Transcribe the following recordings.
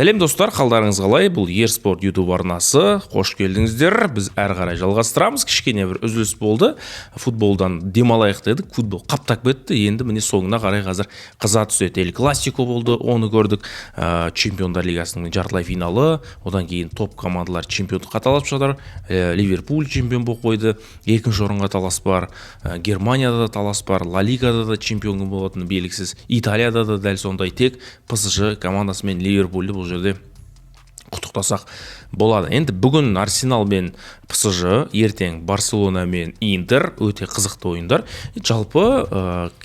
Сәлем достар, қалдарыңыз қалай? Бұл Ерспорт YouTube арнасы. Қош келдіңіздер. Біз әрі қарай жалғастырамыз. Кішкене бір үзіліс болды. Футболдан демалайық дедік. Футбол қаптап кетті. Енді міне соңына қарай қазір қыза түседі. Эл Классико болды, оны көрдік. Чемпиондар лигасының жартылай финалы. Одан кейін топ командалар чемпиондыққа таласып жатыр. Ливерпуль чемпион болып қойды. Екінші орынға талас бар. Германияда да талас бар. Ла Лигада да чемпион болатыны белгісіз. Италияда да дәл сондай, тек ПСЖ командасы мен Ливерпульді бұл жерде құттықтасақ болады. Енді бүгін Арсенал мен ПСЖ, ертең Барселона мен Интер, өте қызықты ойындар. Жалпы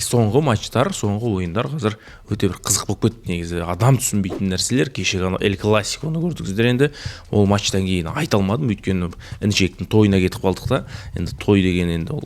соңғы матчтар, соңғы ойындар қазір өте бір қызық болып кетті. Негізі адам түсінбейтін нәрселер. Кешегі Эл Классиконы көрдіңіздер. Енді ол матчтан кейін айта алмадым, өйткені інішектің тойына кетіп қалдық та. Енді той деген енді ол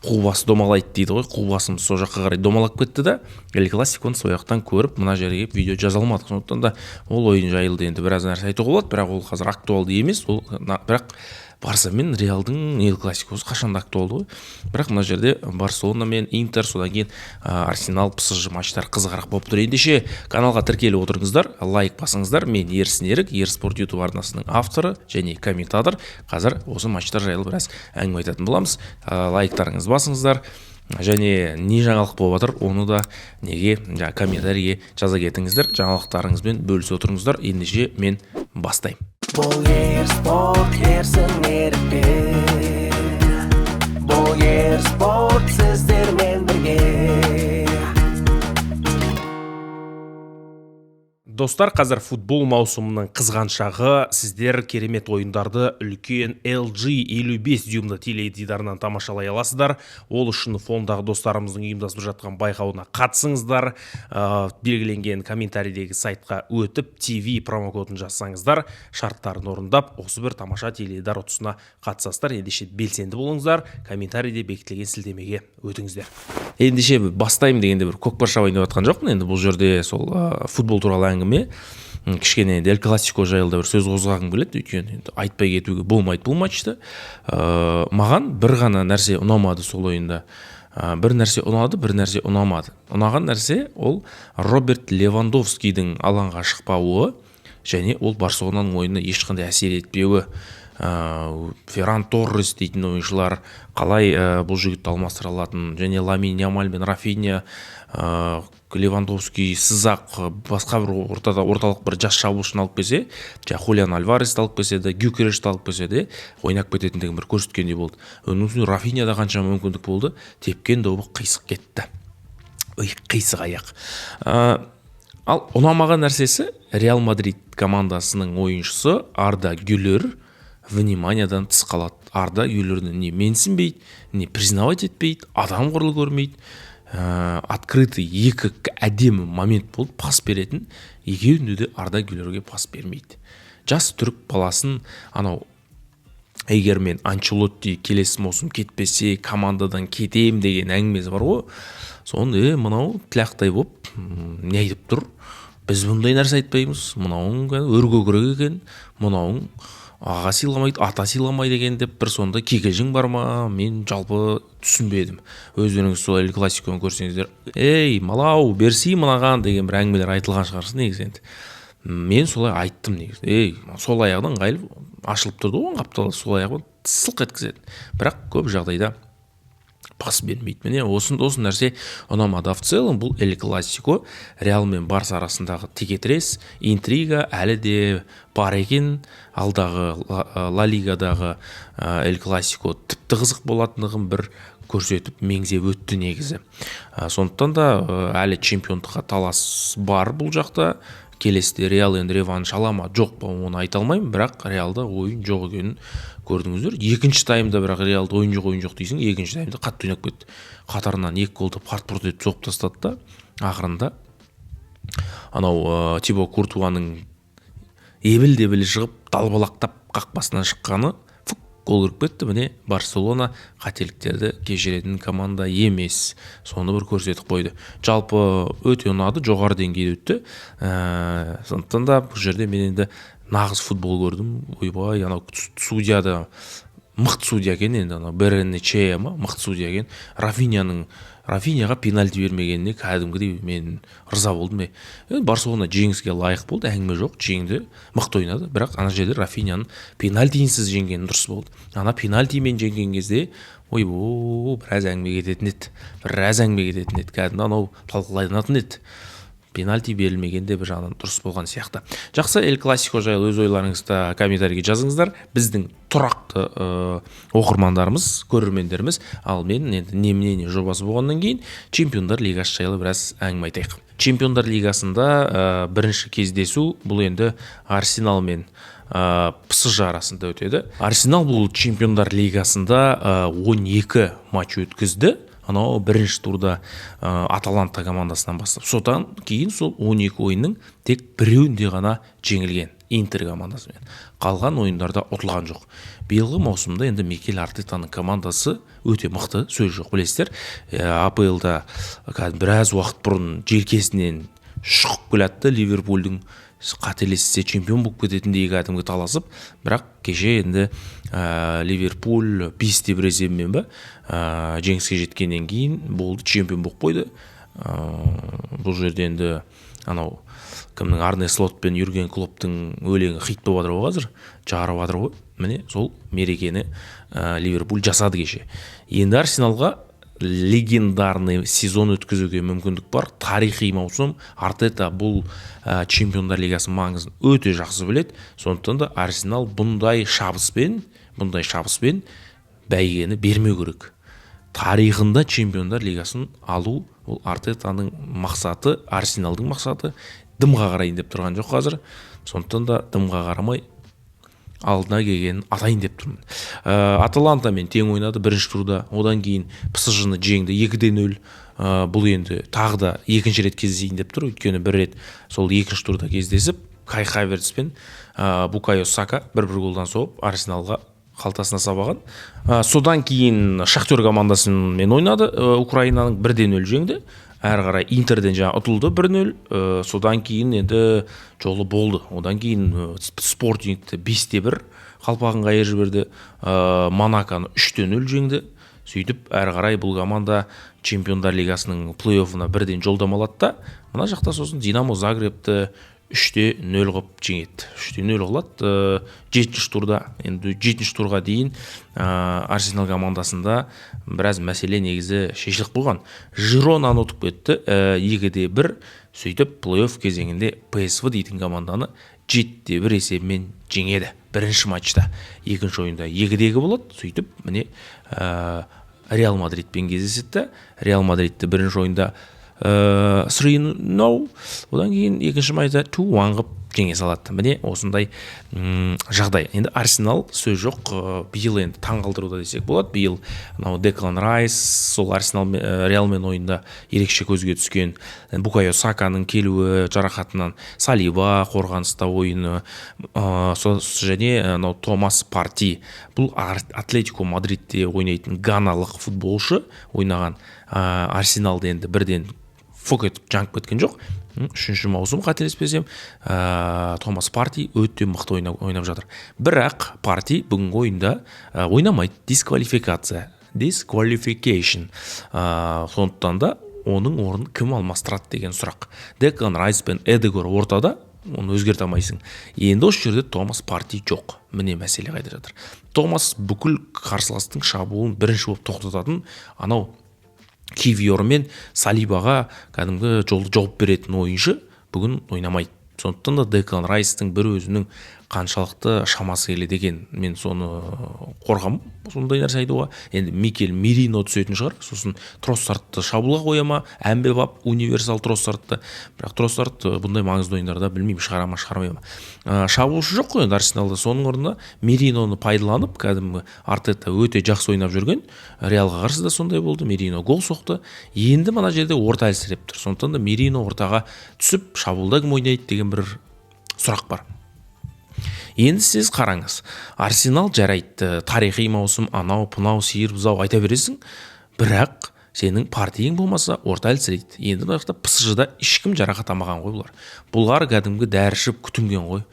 қу басы домалайды дейді ғой. Қу басымыз сол жаққа қарай домалап кетті да, Эл Классиконы сол жақтан көріп мына жерге видео жаза алмадық. Сондықтан да ол ойын жайылды енді біраз нәрсе айтуға болады, бірақ ол қазір актуалды емес. Ол бірақ Барса мен Реалдың Эл Классикосы қашанда актуалды ғой. Бірақ мына жерде Барселона мен Интер, содан кейін Арсенал, ПСЖ матчтар қызығырақ болып тұр. Ендеше каналға тіркеліп отырыңыздар, лайк басыңыздар. Мен Ерсін Ерік, Ерспорт YouTube арнасының авторы және комментатор. Қазір осы матчтар жайлы біраз әңгіме айтатын боламыз. Лайктарыңыз басыңыздар. Және не жаңалық болып жатыр, оны да неге комментарийге жаза кетіңіздер. Жаңалықтарыңызбен бөлісе отырыңыздар. Ендеше мен бастаймын. Бұл Ерспорт, Ерсін Ерікпен. Бұл Ерспорт сіздермен бірге. Достар, қазір футбол маусымының қызған шағы. Сіздер керемет ойындарды үлкен LG 55 дюймді теледидарынан тамашалай аласыздар. Ол үшін фондағы достарымыздың ұйымдастырып жатқан байқауына қатысыңыздар. Белгіленген комментарийдегі сайтқа өтіп, TV промокодын жазсаңыздар, шарттарын орындап, осы бір тамаша теледидар ұтысына қатысасыздар. Ендеше белсенді болыңыздар, комментарийде бекітілген сілтемеге өтіңіздер. Ендеше бастаймын дегенде бір көкпар ойнап жатқан жоқпын. Енді бұл жерде сол футбол туралы әңгіме, кішкене Эл Классико жайлы бір сөз қозғағым келеді, өйткені айтпай кетуге болмайды бұл матчты. Маған бір ғана нәрсе ұнамады сол ойында. Бір нәрсе ұнады, бір нәрсе ұнамады. Ұнаған нәрсе ол Роберт Левандовскийдің алаңға шықпауы және ол Барселонаның ойынына ешқандай әсер етпеуі. Ферран Торрес дейтін ойыншылар қалай бұл жігітті алмастыра алатын, және Ламин Ямаль мен Рафиня, Левандовский сызақ басқа бір орталық бір жас шабуылшыны алып келсе, Хулиан Альваресті алып келсе де, Гюкерешті алып келсе де, ойнап кететіндігін бір көрсеткендей болды. Рафинияда қанша мүмкіндік болды, тепкен добы қисық кетті. Қисық аяқ. Ал ұнамаған нәрсесі, Реал Мадрид командасының ойыншысы Арда Гюлер вниманиядан тыс қалады. Арда Гюлерді не менсінбейді, не признавать етпейді, адам құрлы көрмейді. Открытый екі әдемі момент болып пас беретін, екеуінде де Арда Гюлерге пас бермейді. Жас түрік баласын, егер мен Анчелотти келесі маусым кетпесе, командадан кетем деген әңгімесі бар ғой. Соны мынау тілақтай болып не айтып тұр? Біз бұндай нәрсе айтпаймыз. Мынауың өргөгірек екен, мынауың аға сыйламайды, ата сыйламайды деген деп бір сонда кекежің бар ма? Мен жалпы түсінбедім. Өздеріңіз сол Эл Классиконы көрсеңіздер, ей, малау, берсей мынаған деген бір әңгімелер айтылған шығарсын негізі енді. Мен солай айттым негізі. Ей, сол аяғынан қайылып ашылып тұрды ғой, қапталы сол аяғын сылқ еткізеді. Бірақ көп жағдайда пас бермейді. Міне осы нәрсе ұнамады. В целом бұл Эл Классико Реал мен Барса арасындағы текетірес, интрига әлі де бар екен. Алдағы Ла Лигадағы Эл Классико тіпті қызық болатындығын бір көрсетіп меңзеп өтті негізі. Сондықтан да әлі чемпиондыққа талас бар бұл жақта. Келесіде Реал енді реванш ала ма жоқ па, оны айта алмаймын, бірақ Реалда ойын жоқ екенін көрдіңіздер. Екінші таймда бірақ Реалда ойын жоқ дейсің, екінші таймда қатты ойнап кетті. Қатарынан екі голды парт-пұрт етіп соғып тастады да, ақырында Тибо Куртуаның ебіл-дебілі шығып, далбалақтап қақпасынан шыққаны гол кіріп кетті. Міне Барселона қателіктерді кешіретін команда емес. Соны бір көрсетіп қойды. Жалпы өте ұнады, жоғары деңгейде өтті. Сондықтан да бұл жерде мен енді нағыз футбол көрдім. Ойбай, судьяда мықты судья екен, енді ана Беренечея ма мықты судья екен. Рафиняға пенальти бермегеніне кәдімгідей мен рыза болдым. Барселона жеңіске лайық болды, әңгіме жоқ, жеңді, мықты ойнады, бірақ ана жерде Рафиняның пенальтисіз жеңгені дұрыс болды. Ана пенальтимен жеңген кезде біраз әңгіме кететін еді, кәдімгі анау талқылайтын еді. Пенальти берілмегенде бір жағынан дұрыс болған сияқты. Жақсы, Эль Классико жайлы өз ойларыңызды комментарийге жазыңыздар. Біздің тұрақты оқырмандарымыз, көрермендеріміз, ал мен енді не мнение жобасы болғаннан кейін Чемпиондар лигасы жайлы біраз әңгіме айтайық. Чемпиондар лигасында бірінші кездесу бұл енді Арсенал мен ПСЖ арасында өтеді. Арсенал бұл Чемпиондар лигасында 12 матч өткізді. Анау бірінші турда Аталанта командасынан бастап, содан кейін сол 12 ойынның тек біреуінде ғана жеңілген, Интер командасымен. Қалған ойындарда ұтылған жоқ. Биылғы маусымда енді Микель Артетаның командасы өте мықты, сөз жоқ, білесіздер. АПЛ-да біраз уақыт бұрын желкесінен шығып келатты Ливерпульдің, қателессе чемпион болып кететіндей кәдімгі таласып, бірақ кеше енді Ливерпуль 5-1 есебімен жеңіске жеткеннен кейін болды, чемпион болып қойды. Бұл жерде енді анау кімнің Арне Слот пен Юрген Клоптың өлеңі хит болып жатыр ғой қазір, жарып жатыр ғой. Міне сол мерекені Ливерпуль жасады кеше. Енді Арсеналға легендарный сезон өткізуге мүмкіндік бар. Тарихи маусым. Артета бұл Чемпиондар лигасы маңызын өте жақсы біледі. Сондықтан да Арсенал бұндай шабыспен бәйгені бермеу керек. Тарихында Чемпиондар лигасын алу ол Артетаның мақсаты, Арсеналдың мақсаты. Дымға қарайын деп тұрған жоқ қазір. Сондықтан да дымға қарамай алдына келгенін атайын деп тұрмын. Аталантамен тең ойнады бірінші турда, одан кейін ПСЖ-ны жеңді 2-0. Бұл енді тағы да екінші рет кездесейін деп тұр, өйткені бір рет сол екінші турда кездесіп, Кай Хаверц пен Букайо Сака бір-бір голдан соғып Арсеналға қалтасына сабаған. Содан кейін Шахтер командасымен ойнады, Украинаның 1-0 жеңді. Әрі қарай Интерден жаңа ұтылды 1-0. Содан кейін енді жолы болды. Одан кейін Спортингті 5-1 қалпағын қайыр жіберді. Монаконы 3-0 жеңді. Сөйтіп әрі қарай бұл команда Чемпиондар лигасының плей-оффына бірден жолдамалады да, мына жақта сосын Динамо Загребті 3-0 қып жеңеді. 3-0 қылады. 7-ші турда, енді 7-ші турға дейін Арсенал командасында біраз мәселе негізі шешіліп болған. Жиронаны ұтып кетті 2-1. Сөйтіп плей-офф кезеңінде ПСВ дейтін команданы 7-1 есебімен жеңеді. Бірінші матчта, екінші ойында 2-2 болады. Сөйтіп міне Реал Мадридпен кездесті. Реал Мадридті бірінші ойында 3-0, одан кейін екінші матчта 2-1 қып жеңе салады. Міне осындай жағдай. Енді Арсенал сөз жоқ, биыл енді таңғалдыруда десек болады. Биыл Деклан Райс сол Арсенал Реалмен ойында ерекше көзге түскен. Букайо Саканың келуі жарақатынан, Салиба қорғаныста ойыны, және Томас Парти. Бұл Атлетико Мадридте ойнайтын ганалық футболшы ойнаған. Арсеналды енді бірден фокет жаңып кеткен жоқ. 3-ші маусым қателеспесем, Томас Парти өте мықты ойнап жатыр. Бірақ Парти бүгінгі ойында ойнамайды. Disqualification. Сондықтан да оның орнын кім алмастырады деген сұрақ. Деклан Райс пен Эдегор ортада, оны өзгерте алмайсың. Енді осы жерде Томас Парти жоқ. Міне мәселе қайда жатыр. Томас бүкіл қарсыластың шабуылын бірінші болып тоқтататын анау Кивиор мен Салибаға кәдімгі жолды жауып беретін ойыншы бүгін ойнамайды. Сондықтан да Деклан Райстың бір өзінің қаншалықты шамасы келеді екен, мен соны қорғам, сондай нәрсе айтуға. Енді Микель Мерино түсетін шығар, сосын Троссардты шабуылға қояма, Әмбебап универсал Троссардты, бірақ Троссард бұндай маңызды ойындарда білмеймін, шығармайма. Шабуылшы жоқ қой енді Арсеналда, соның орнына Мериноны пайдаланып, кәдімгі Артета өте жақсы ойнап жүрген. Реалға қарсы да сондай болды, Мерино гол соқты. Енді мына жерде орта әлсіреп тұр. Сондықтан да Мерино ортаға түсіп, шабуылда кім ойнайды деген бір сұрақ бар. Енді сіз қараңыз, Арсенал жарайды, тарихи маусым, анау, пынау, сиыр, бұзау айта бересің, бірақ сенің партиең болмаса орта әлсірейді. Енді бұлақта ПСЖ-да ешкім жарақат алмаған ғой бұлар. Бұлар кәдімгі дәрішіп күтінген ғой.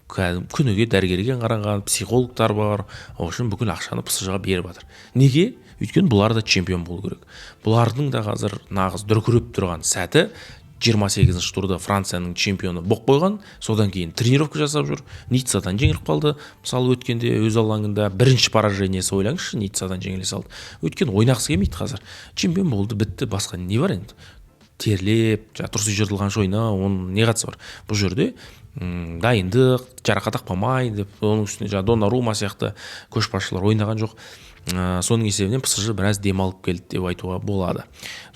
күніге дәрігерге қаранған, психологтар бар. Ол үшін бүкіл ақшаны ПСЖ-ға беріп жатыр. Неге? Өйткені бұлар да чемпион болу керек. Бұлардың да қазір нағыз дүркіреп тұрған сәті 28-ші турда Францияның чемпионы болып қойған, содан кейін тренировка жасап жүр. Ниццадан жеңіліп қалды. Мысалы өткенде өз алаңында бірінші поражениесі, ойлаңызшы, Ниццадан жеңіле салды. Өйткені ойнағысы келмейді қазір. Чемпион болды, бітті, басқа не бар енді? Терлеп, тұрсы жыртылған ойна, оның не қатысы бар? Бұл жерде дайындық, жарақат қақпамай деп, оның үстіне Донарума сияқты көшбасшылар ойнаған жоқ. Соның есебінен ПСЖ біраз демалып келді деп айтуға болады.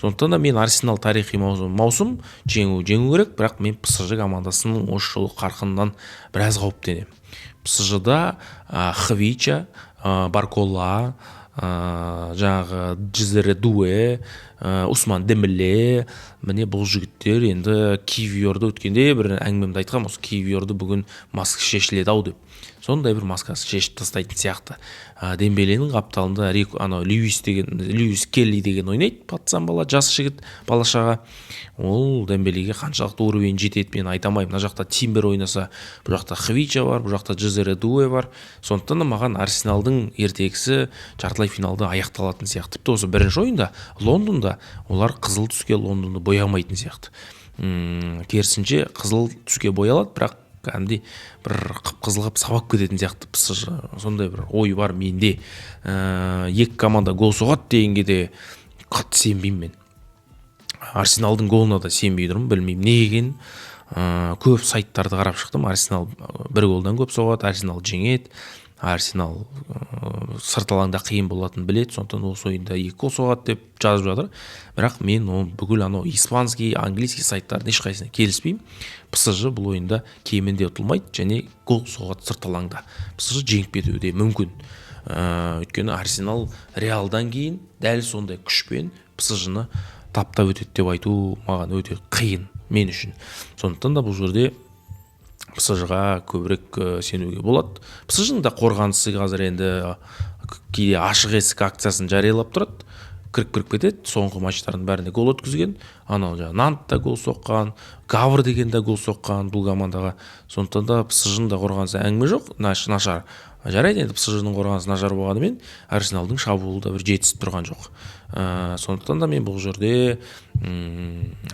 Сондықтан да мен Арсенал тарихи маусым жеңу керек, бірақ мен ПСЖ командасының осы жолы қарқынынан біраз қауіптенемін. ПСЖ-да Хвича, Баркола, жаңағы Джезере Дуэ, Усман Дембеле, міне бұл жігіттер енді Кивиорды өткенде бір әңгімемді айтқам, осы Кивиорды бүгін маска шешіледі ау деп. Сондай бір маскасы шешіп тастайтын сияқты. Дембеленің қапталында Льюис Келли деген ойнайды, патсан бала, жас жігіт, балашаға. Ол Дембелеге қаншалықты уровень жетеді мен айтамаймын. Мына жақта Тимбер ойнаса, бұл жақта Хвича бар, бұл жақта Джезере Дуэ бар. Сондықтан да маған Арсеналдың ертегісі жартылай финалда аяқталатын сияқты. Тіпті осы бірінші ойында Лондонда олар қызыл түске Лондонды боямайтын сияқты. Керісінше қызыл түске боялады, бірақ кәдімгідей бір қып-қызыл сабап кететін сияқты ПСЖ. Сондай бір ой бар менде. Екі команда гол соғады дегенге де қатты сенбеймін мен. Арсеналдың голына да сенбей тұрмын, білмеймін не екен. Көп сайттарды қарап шықтым. Арсенал бір голдан көп соғады, Арсенал жеңеді. Арсенал сырт алаңда қиын болатынын біледі, сондықтан осы ойында 2 гол соғады деп жазып жатыр. Бірақ мен бүкіл испанский, английский сайттардың ешқайсысына келіспеймін. ПСЖ бұл ойында кемінде ұтылмайды және гол соғады сырт алаңда. ПСЖ жеңіп кетуі де мүмкін. Өйткені Арсенал Реалдан кейін дәл сондай күшпен ПСЖ-ны таптап өтеді деп айту маған өте қиын мен үшін. Сондықтан да бұл жерде ПСЖ-ға көбірек сенуге болады. ПСЖ-ның да қорғанысы қазір енді кейде ашық есік акциясын жариялап тұрады. Кіріп кетеді. Соңғы матчтардың бәрінде гол өткізген. Анау Нантта гол соққан, Гавр деген де гол соққан бұл командаға. Сондықтан да ПСЖ-ның да қорғанысы әңгіме жоқ, нашар. Жарайды, енді ПСЖ-ның қорғанысы нашар болғанымен Арсеналдың шабуылы да бір жетісіп тұрған жоқ. Сондықтан да мен бұл жерде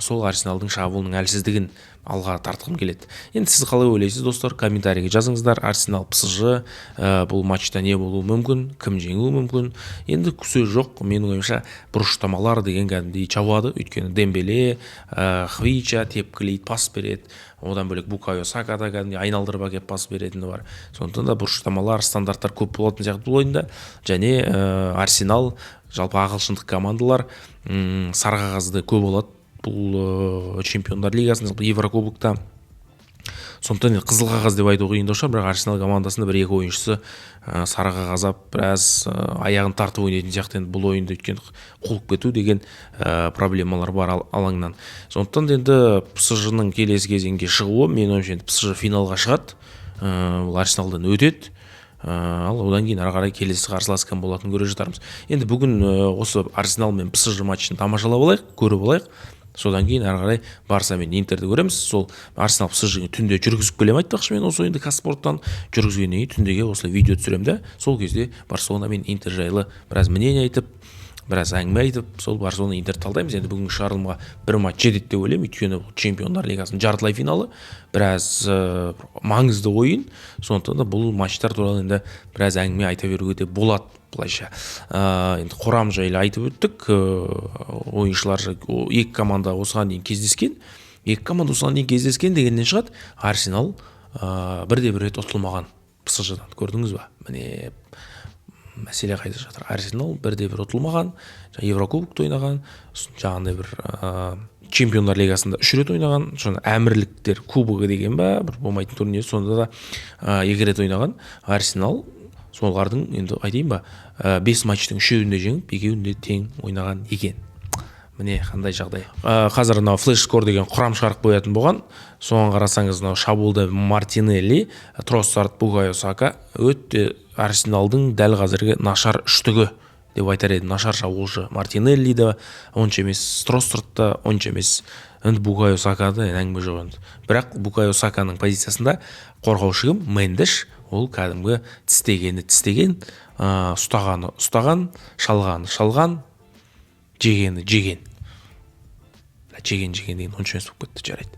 сол Арсеналдың шабуылының әлсіздігін алға тартқым келеді. Енді сіз қалай ойлайсыз, достар? Комментарийге жазыңыздар. Арсенал ПСЖ бұл матчта не болуы мүмкін, кім жеңуі мүмкін? Енді сөз жоқ. Менің ойымша бұрыштамалар деген кәдімгідей жауады. Өйткені Дембеле, Хвича тепкілейді, пас береді. Одан бөлек Букайо Сака да кәдімгідей айналдырып әкеп пас беретіні бар. Сондықтан да бұрыштамалар, стандарттар көп болатын сияқты бұл ойында. Және Арсенал жалпы ағылшындық командалар сары қағазды көп болады бұл чемпиондар лигасында, Еврокубокта. Сондықтан қызыл қағаз деп айту қиындау шығар, бірақ Арсенал командасында 1-2 ойыншысы сары қағазап біраз аяғын тартып ойнайтын сияқты. Енді бұл ойында өткен қуылып кету деген проблемалар бар алаңнан. Сондықтан енді ПСЖ-ның келесі кезеңге шығуы, мен ойымша ПСЖ финалға шығады, бұл Арсеналдан өтеді. Ал одан кейін ары қарай келесі қарсылас кім болатынын көре жатармыз. Енді бүгін осы Арсенал мен ПСЖ матчын тамашалап алайық, көріп алайық. Содан кейін ары қарай Барса мен Интерді көреміз. Сол Арсенал ПСЖ-ге түнде жүргізіп келем айтпақшы мен осы ойынды Казспорттан жүргізгеннен кейін түндеге осылай видео түсіремін да. Сол кезде Барселона мен Интер жайлы біраз мнение айтып, біраз әңгіме айтып, сол Барселона Интер талдаймыз. Енді бүгінгі шығарылымға бір матч жетеді деп ойлаймын, өйткені чемпиондар лигасының жартылай финалы біраз маңызды ойын. Сондықтан да бұл матчтар туралы енді біраз әңгіме айта беруге де болады. Былайша енді құрам жайлы айтып өттік. Ойыншылар екі команда осыған дейін кездескен. Дегеннен шығады Арсенал бірде-бір рет ұтылмаған ПСЖ-дан. Көрдіңіз ба? Міне мәселе қайда жатыр. Арсенал бірде-бір ұтылмаған, Еврокубокта ойнаған, жаңағындай бір чемпиондар лигасында 3 рет ойнаған, жаңа әмірліктер кубогы деген ба, бір болмайтын турнир, сонда да 2 рет ойнаған. Арсенал солардың енді айтайын ба, 5 матчтың 3-інде жеңіп, 2-інде тең ойнаған екен. Міне қандай жағдай. Қазір флеш-скор деген құрам шығарып қоятын болған. Соған қарасаңыз, шабуылда Мартинелли, Троссард, Букайо Сака өтте Арсеналдың дәл қазіргі нашар үштігі деп айтар едім. Нашар шабуылшы Мартинелли да, онша емес Троссард та, онша емес енді Букайо Сакада әңгіме жоқ енді. Бірақ Букайо Саканың позициясында қорғаушы кім? Мендеш. Ол кәдімгі тістеген, ұстаған, шалған, жеген. Жеген деген онша емес болып кетті, жарайды.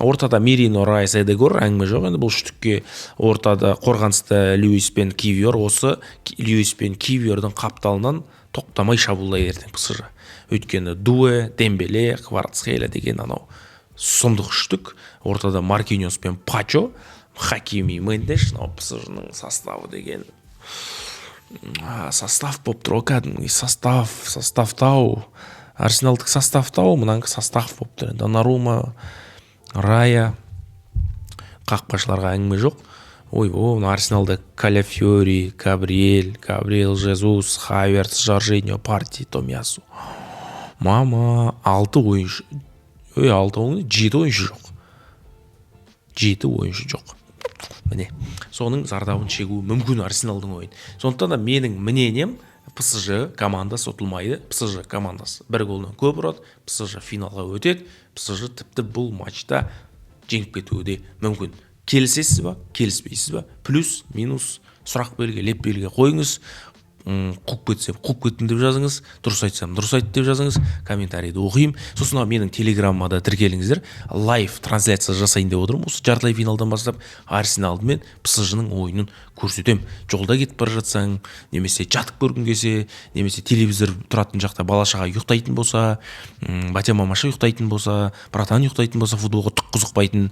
Ортада Мерино, Райс, Эдегор әңгіме жоқ енді. Бұл үштікке ортада қорғаныста Льюис пен Кивиор. Осы Льюис пен Кивиордың қапталынан тоқтамай шабуылдай ертең ПСЖ. Өйткені Дуэ, Дембеле, Кварцхелия деген анау сұмдық үштік. Ортада Маркиньос пен Пачо, Хакими, Мендеш, ПСЖ-ның составы деген состав болып тұр, кәдімгі составтау. Арсеналдық составтау, мұнаңғы состав болып тұр. Донарума, Рая, қақпашыларға әңгіме жоқ. Арсеналда Каляфьори, Габриэл Жезус, Хаверс, Жоржиньо, Парти, Томиасу. Мама, 6 ойыншы. 7 ойыншы жоқ. Міне, соның зардабын шегуі мүмкін Арсеналдың ойын. Сондықтан да менің мнением, ПСЖ командасы ұтылмайды. ПСЖ командасы бір голдан көп ұрады. ПСЖ финалға өтеді. ПСЖ тіпті бұл матчта жеңіп кетуі де мүмкін. Келісесіз ба? Келіспейсіз ба? Плюс, минус, сұрақ белгі, леп белгі қойыңыз. Қуып кетсем, қуып кеттім деп жазыңыз. Дұрыс айтсам, дұрыс айтты деп жазыңыз. Комментарийді оқиым. Сосын менің телеграммада тіркеліңіздер. Лайв трансляция жасайын деп отырмын. Осы жартылай финалдан бастап Арсеналды мен ПСЖ-ның ойынын көрсетем. Жолда кетіп бара жатсаң, немесе жатып көргің келсе, немесе телевизор тұратын жақта бала-шаға ұйықтайтын болса, батя мамаша ұйықтайтын болса, братан ұйықтайтын болса, футболға түк қызықпайтын,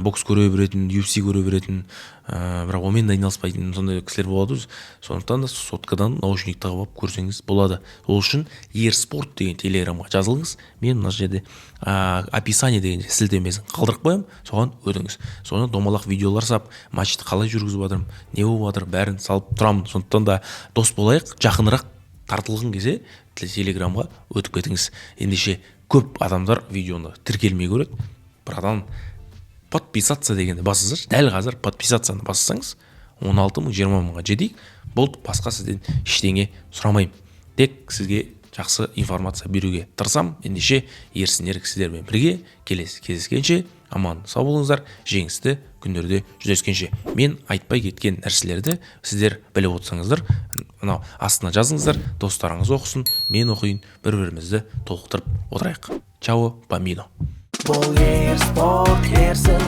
бокс көре беретін, UFC көре беретін, бірақ онымен айналыспайтын сондай кісілер болады. Сондықтан да соткадан наушник тағып алып көрсеңіз болады. Ол үшін Ерспорт деген телеграмға жазылыңыз. Мен мына жерде описание деген сілтемесін қалдырып қоямын, соған өтіңіз. Соны домалақ видеолар сап, матчты қалай жүргізіп жатырмын, не болып жатыр, бәрін салып тұрамын. Сондықтан да дос болайық, жақынырақ тартылғың келсе телеграмға өтіп кетіңіз. Ендеше көп адамдар видеоны тіркелмей көреді. Бір адам подписаться дегенді басыңыздар. Дәл қазір подписацияны бассаңыз 16 мың 20 мыңға жетейік. Болды, басқа сізден ештеңе сұрамаймын. Тек сізге жақсы информация беруге тырысам. Ендеше ерсінер кісілермен бірге келесі кездескенше аман сау болыңыздар. Жеңісті күндерде жүздескенше. Мен айтпай кеткен нәрселерді сіздер біліп отырсаңыздар, мынау астына жазыңыздар, достарыңыз оқысын, мен оқиын, бір-бірімізді толықтырып отырайық. Чао, бамино. Бұл Ерспорт, ерсін